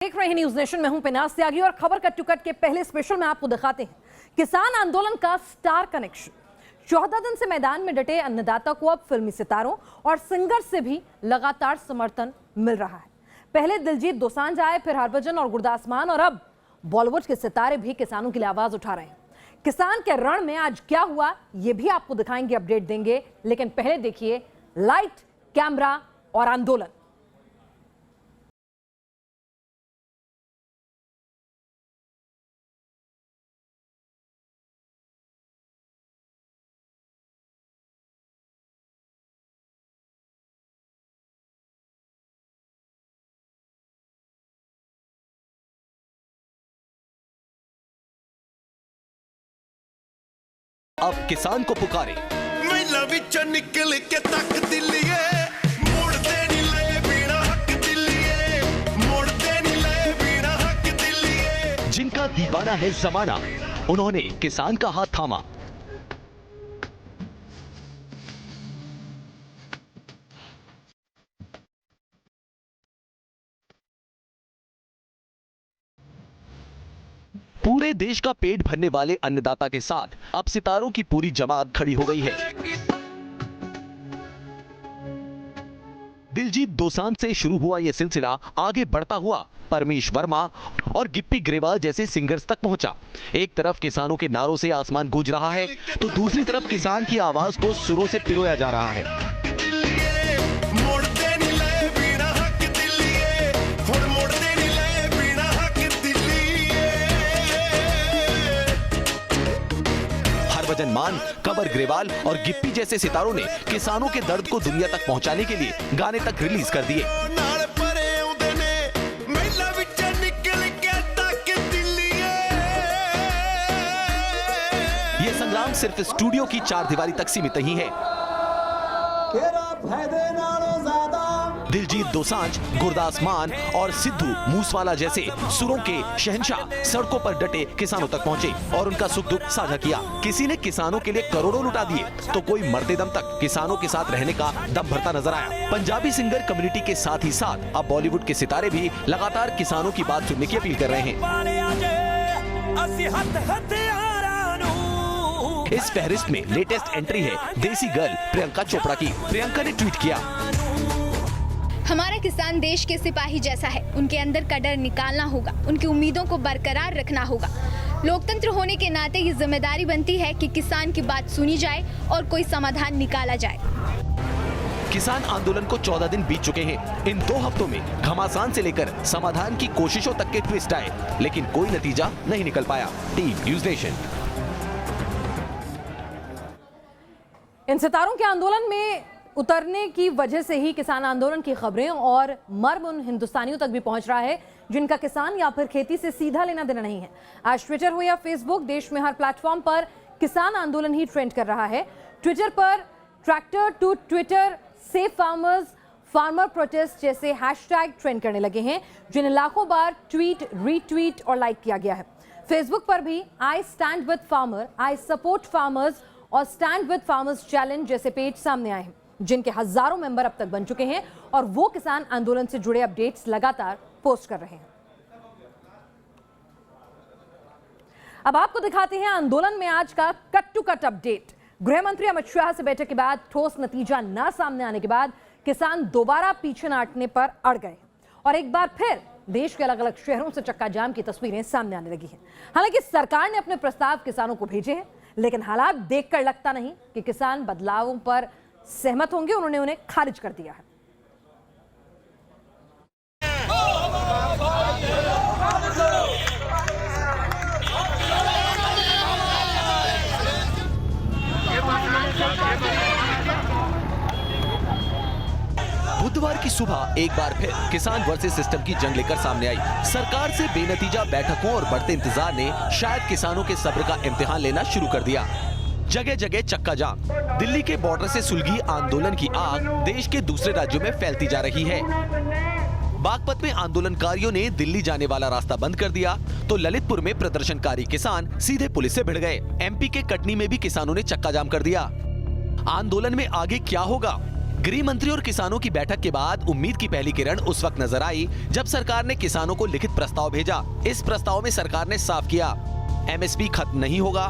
देख रहे हैं न्यूज नेशन में हूं पिनाज त्यागी और खबर कट टू कट के पहले स्पेशल में आपको दिखाते हैं किसान आंदोलन का स्टार कनेक्शन। 14 दिन से मैदान में डटे अन्नदाता को अब फिल्मी सितारों और सिंगर से भी लगातार समर्थन मिल रहा है। पहले दिलजीत दोसांझ आए, फिर हरभजन और गुरदास मान और अब बॉलीवुड के सितारे भी किसानों के लिए आवाज उठा रहे हैं। किसान के रण में आज क्या हुआ ये भी आपको दिखाएंगे, अपडेट देंगे, लेकिन पहले देखिए लाइट, कैमरा और आंदोलन। अब किसान को पुकारे महिला विच निकल के तक दिलिए मोड़ते नहीं ले बिना हक दिलिए मोड़ते नहीं ले बिना हक दिलिए। जिनका दीवाना है जमाना, उन्होंने किसान का हाथ थामा। पूरे देश का पेट भरने वाले अन्नदाता के साथ अब सितारों की पूरी जमात खड़ी हो गई है। दिलजीत दोसांझ से शुरू हुआ यह सिलसिला आगे बढ़ता हुआ परमेश वर्मा और गिप्पी ग्रेवाल जैसे सिंगर्स तक पहुंचा। एक तरफ किसानों के नारों से आसमान गूंज रहा है, तो दूसरी तरफ किसान की आवाज को सुरों से पिरोया जा रहा है। हरभजन मान, कंवर ग्रेवाल और गिप्पी जैसे सितारों ने किसानों के दर्द को दुनिया तक पहुंचाने के लिए गाने तक रिलीज कर दिए। ये संग्राम सिर्फ स्टूडियो की चार दीवारी तक सीमित नहीं है। दिलजीत दोसांझ, गुरदास मान और सिद्धू मूसवाला जैसे सुरों के शहंशाह सड़कों पर डटे किसानों तक पहुंचे और उनका सुख दुख साझा किया। किसी ने किसानों के लिए करोड़ों लुटा दिए, तो कोई मरते दम तक किसानों के साथ रहने का दम भरता नजर आया। पंजाबी सिंगर कम्युनिटी के साथ ही साथ अब बॉलीवुड के सितारे भी लगातार किसानों की बात सुनने की अपील कर रहे हैं। इस फहरिस्त में लेटेस्ट एंट्री है देसी गर्ल प्रियंका चोपड़ा की। प्रियंका ने ट्वीट किया, हमारा किसान देश के सिपाही जैसा है, उनके अंदर का डर निकालना होगा, उनकी उम्मीदों को बरकरार रखना होगा। लोकतंत्र होने के नाते ये जिम्मेदारी बनती है कि किसान की बात सुनी जाए और कोई समाधान निकाला जाए। किसान आंदोलन को 14 दिन बीत चुके हैं। इन 2 हफ्तों में घमासान से लेकर समाधान की कोशिशों तक के ट्विस्ट आए, लेकिन कोई नतीजा नहीं निकल पाया। Team news nation. इन सितारों के आंदोलन में उतरने की वजह से ही किसान आंदोलन की खबरें और मर्म उन हिंदुस्तानियों तक भी पहुंच रहा है जिनका किसान या फिर खेती से सीधा लेना देना नहीं है। आज ट्विटर हो या फेसबुक, देश में हर प्लेटफॉर्म पर किसान आंदोलन ही ट्रेंड कर रहा है। ट्विटर पर tractor to Twitter, save farmers, farmer protest जैसे हैशटैग ट्रेंड करने लगे हैं, जिन्हें लाखों बार ट्वीट, रीट्वीट और लाइक किया गया है। फेसबुक पर भी I stand with farmer, I support farmers और स्टैंड विद फार्मर्स चैलेंज जैसे पेज सामने आए हैं, जिनके हजारों मेंबर अब तक बन चुके हैं और वो किसान आंदोलन से जुड़े अपडेट्स लगातार पोस्ट कर रहे हैं। अब आपको दिखाते हैं आंदोलन में आज का कट टू कट अपडेट। गृह मंत्री अमित शाह से बैठक के बाद ठोस नतीजा न सामने आने के बाद किसान दोबारा पीछे न हटने पर अड़ गए और एक बार फिर देश के अलग अलग शहरों से चक्का जाम की तस्वीरें सामने आने लगी हैं। हालांकि सरकार ने अपने प्रस्ताव किसानों को भेजे हैं, लेकिन हालात देखकर लगता नहीं कि किसान बदलावों पर सहमत होंगे। उन्होंने उन्हें खारिज कर दिया है। बुधवार की सुबह एक बार फिर किसान वर्सेस सिस्टम की जंग लेकर सामने आई। सरकार से बेनतीजा बैठकों और बढ़ते इंतजार ने शायद किसानों के सब्र का इम्तिहान लेना शुरू कर दिया। जगह जगह चक्का जाम। दिल्ली के बॉर्डर से सुलगी आंदोलन की आग देश के दूसरे राज्यों में फैलती जा रही है। बागपत में आंदोलनकारियों ने दिल्ली जाने वाला रास्ता बंद कर दिया, तो ललितपुर में प्रदर्शनकारी किसान सीधे पुलिस से भिड़ गए। एमपी के कटनी में भी किसानों ने चक्का जाम कर दिया। आंदोलन में आगे क्या होगा, गृह मंत्री और किसानों की बैठक के बाद उम्मीद की पहली किरण उस वक्त नजर आई जब सरकार ने किसानों को लिखित प्रस्ताव भेजा। इस प्रस्ताव में सरकार ने साफ किया, एमएसपी खत्म नहीं होगा,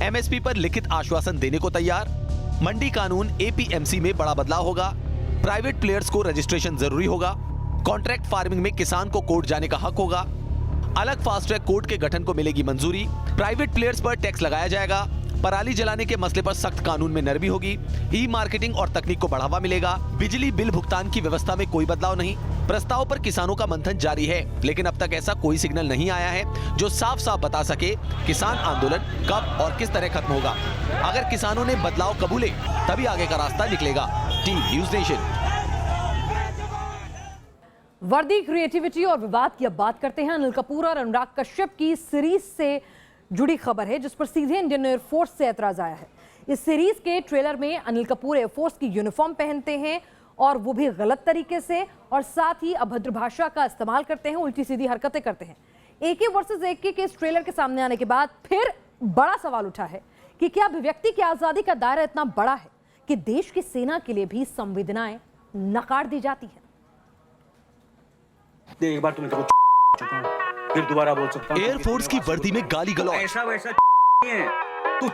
एमएसपी पर लिखित आश्वासन देने को तैयार, मंडी कानून एपीएमसी में बड़ा बदलाव होगा, प्राइवेट प्लेयर्स को रजिस्ट्रेशन जरूरी होगा, कॉन्ट्रैक्ट फार्मिंग में किसान को कोर्ट जाने का हक होगा, अलग फास्ट ट्रैक कोर्ट के गठन को मिलेगी मंजूरी, प्राइवेट प्लेयर्स पर टैक्स लगाया जाएगा, पराली जलाने के मसले पर सख्त कानून में नरमी होगी, ई मार्केटिंग और तकनीक को बढ़ावा मिलेगा, बिजली बिल भुगतान की व्यवस्था में कोई बदलाव नहीं। प्रस्ताव पर किसानों का मंथन जारी है, लेकिन अब तक ऐसा कोई सिग्नल नहीं आया है जो साफ साफ बता सके किसान आंदोलन कब और किस तरह खत्म होगा। अगर किसानों ने बदलाव कबूले तभी आगे का रास्ता निकलेगा। Team news nation. वर्दी, क्रिएटिविटी और विवाद की अब बात करते हैं। अनिल कपूर और अनुराग कश्यप की सीरीज से जुड़ी खबर है जिस पर सीधे इंडियन एयरफोर्स से ऐतराज आया है। इस सीरीज के ट्रेलर में अनिल कपूर एयरफोर्स की यूनिफॉर्म पहनते हैं और वो भी गलत तरीके से, और साथ ही अभद्र भाषा का इस्तेमाल करते हैं, उल्टी सीधी हरकतें करते हैं। एके वर्सेस एके के इस ट्रेलर के सामने आने के बाद फिर बड़ा सवाल उठा है कि क्या अभिव्यक्ति की आजादी का दायरा इतना बड़ा है कि देश की सेना के लिए भी संवेदनाएं नकार दी जाती है। एक बार तुम्हें तो चुका हूं, फिर दोबारा बोल सकता हूं। एयरफोर्स की वर्दी में गाली गलौज, ऐसा वैसा नहीं है, तू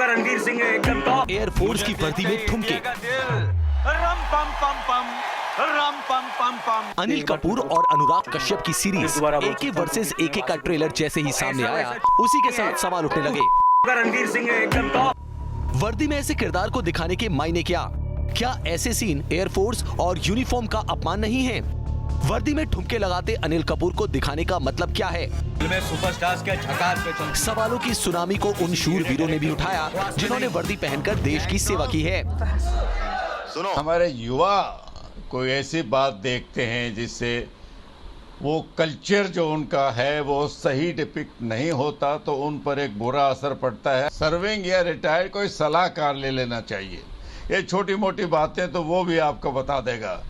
रणवीर सिंह है एकदम टॉप। एयरफोर्स की वर्दी में ठुमके, अनिल कपूर और अनुराग कश्यप की सीरीज एके वर्सेस एके का ट्रेलर जैसे ही सामने आया, उसी के साथ सवाल उठने लगे। रणवीर सिंह है एकदम टॉप। वर्दी में ऐसे किरदार को दिखाने के मायने क्या? क्या ऐसे सीन एयरफोर्स और यूनिफॉर्म का अपमान नहीं है? वर्दी में ठुमके लगाते अनिल कपूर को दिखाने का मतलब क्या है? सुपरस्टार्स के झकास पे चल। सवालों की सुनामी को उन शूरवीरों ने भी उठाया जिन्होंने वर्दी पहनकर देश की सेवा की है। सुनो, हमारे युवा कोई ऐसी बात देखते हैं जिससे वो कल्चर जो उनका है वो सही डिपिक्ट नहीं होता, तो उन पर एक बुरा असर पड़ता है। सर्विंग या रिटायर्ड कोई सलाहकार ले लेना चाहिए। ये छोटी मोटी बातें तो वो भी आपको बता देगा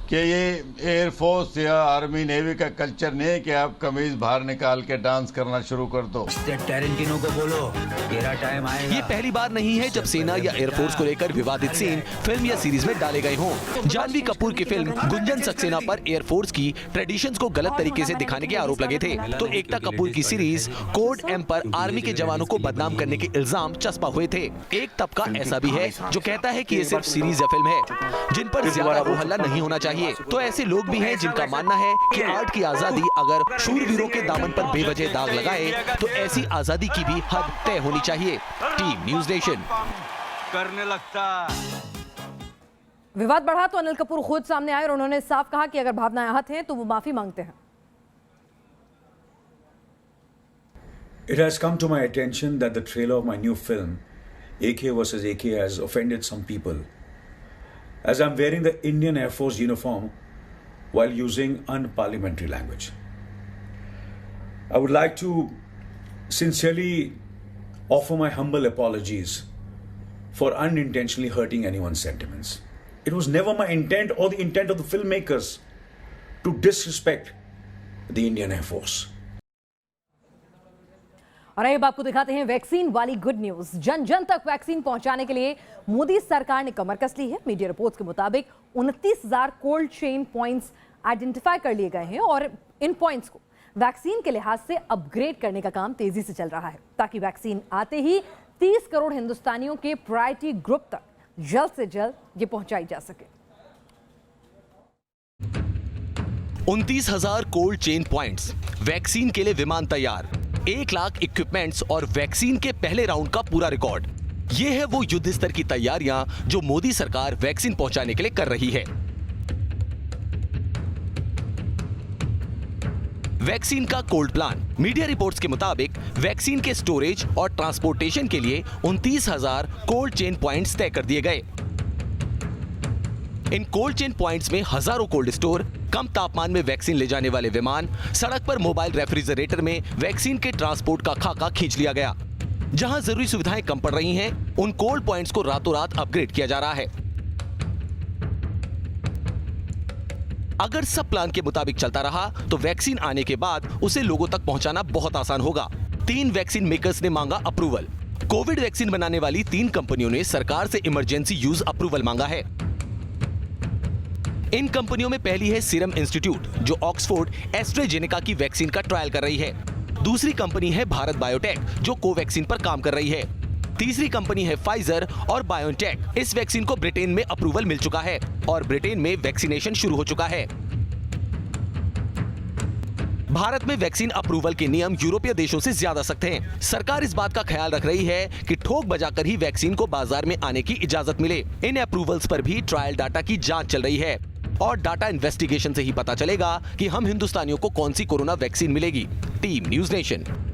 कि ये एयरफोर्स या आर्मी नेवी का कल्चर नहीं है कि आप कमीज बाहर निकाल के डांस करना शुरू कर दो। टैरेंटिनो को बोलो तेरा टाइम आएगा। ये पहली बार नहीं है जब सेना या एयरफोर्स को लेकर विवादित सीन फिल्म या सीरीज में डाले गए हों। जानवी कपूर की फिल्म गुंजन सक्सेना पर एयरफोर्स की ट्रेडिशंस को गलत तरीके से दिखाने के आरोप लगे थे, तो एकता कपूर की सीरीज कोड एम पर आर्मी के जवानों को बदनाम करने के इल्जाम चस्पा हुए थे। एक तबका ऐसा भी है जो कहता है कि ये सिर्फ सीरीज या फिल्म है जिन पर ज्यादा हो हल्ला नहीं होना चाहिए। तो ऐसे लोग भी हैं जिनका मानना है कि आर्ट की आजादी अगर शूरवीरों के दामन पर बेवजह दाग लगाए तो ऐसी आजादी की भी हद तय होनी चाहिए। Team news nation. करने लगता। विवाद बढ़ा तो अनिल कपूर खुद सामने आए और उन्होंने साफ कहा कि अगर भावनाएं आहत हैं तो वो माफी मांगते हैं। It has come to my attention that the trailer of my new film, AK vs. AK, has offended some people, as I'm wearing the Indian Air Force uniform while using unparliamentary language. I would like to sincerely offer my humble apologies for unintentionally hurting anyone's sentiments. It was never my intent or the intent of the filmmakers to disrespect the Indian Air Force. और अब आपको दिखाते हैं vaccine वाली good news. जन जन तक vaccine पहुंचाने के लिए मोदी सरकार ने कमर कस ली है। मीडिया रिपोर्ट्स के मुताबिक 29,000 कोल्ड चेन पॉइंट्स आइडेंटिफाई कर लिए गए हैं और इन पॉइंट्स को वैक्सीन के लिहाज से अपग्रेड करने का काम तेजी से चल रहा है ताकि वैक्सीन आते ही 30 करोड़ हिंदुस्तानियों के प्रायोरिटी ग्रुप तक जल्द से जल्द ये पहुंचाई जा सके। 29,000 कोल्ड चेन पॉइंट्स, वैक्सीन के लिए विमान तैयार, 1 लाख इक्विपमेंट्स और वैक्सीन के पहले राउंड का पूरा रिकॉर्ड। ये है वो युद्ध स्तर की तैयारियां जो मोदी सरकार वैक्सीन पहुंचाने के लिए कर रही है। वैक्सीन का कोल्ड प्लान। मीडिया रिपोर्ट्स के मुताबिक वैक्सीन के स्टोरेज और ट्रांसपोर्टेशन के लिए 29,000 कोल्ड चेन पॉइंट्स तय कर दिए गए। इन कोल्ड चेन पॉइंट्स में हजारों कोल्ड स्टोर, कम तापमान में वैक्सीन ले जाने वाले विमान, सड़क पर मोबाइल रेफ्रिजरेटर में वैक्सीन के ट्रांसपोर्ट का खाका खींच लिया गया। जहां जरूरी सुविधाएं कम पड़ रही हैं, उन कोल्ड पॉइंट्स को रातों रात अपग्रेड किया जा रहा है। अगर सब प्लान के मुताबिक चलता रहा तो वैक्सीन आने के बाद उसे लोगों तक पहुंचाना बहुत आसान होगा। 3 वैक्सीन मेकर्स ने मांगा अप्रूवल। कोविड वैक्सीन बनाने वाली 3 कंपनियों ने सरकार से इमरजेंसी यूज अप्रूवल मांगा है। इन कंपनियों में पहली है सीरम इंस्टीट्यूट, जो ऑक्सफोर्ड एस्ट्राजेनेका की वैक्सीन का ट्रायल कर रही है। दूसरी कंपनी है भारत बायोटेक, जो कोवैक्सीन पर काम कर रही है। तीसरी कंपनी है फाइजर और बायोटेक। इस वैक्सीन को ब्रिटेन में अप्रूवल मिल चुका है और ब्रिटेन में वैक्सीनेशन शुरू हो चुका है। भारत में वैक्सीन अप्रूवल के नियम यूरोपीय देशों से ज्यादा सख्त हैं। सरकार इस बात का ख्याल रख रही है कि ठोक बजाकर ही वैक्सीन को बाजार में आने की इजाजत मिले। इन अप्रूवल्स पर भी ट्रायल डाटा की जांच चल रही है और डाटा इन्वेस्टिगेशन से ही पता चलेगा कि हम हिंदुस्तानियों को कौन सी कोरोना वैक्सीन मिलेगी। Team news nation.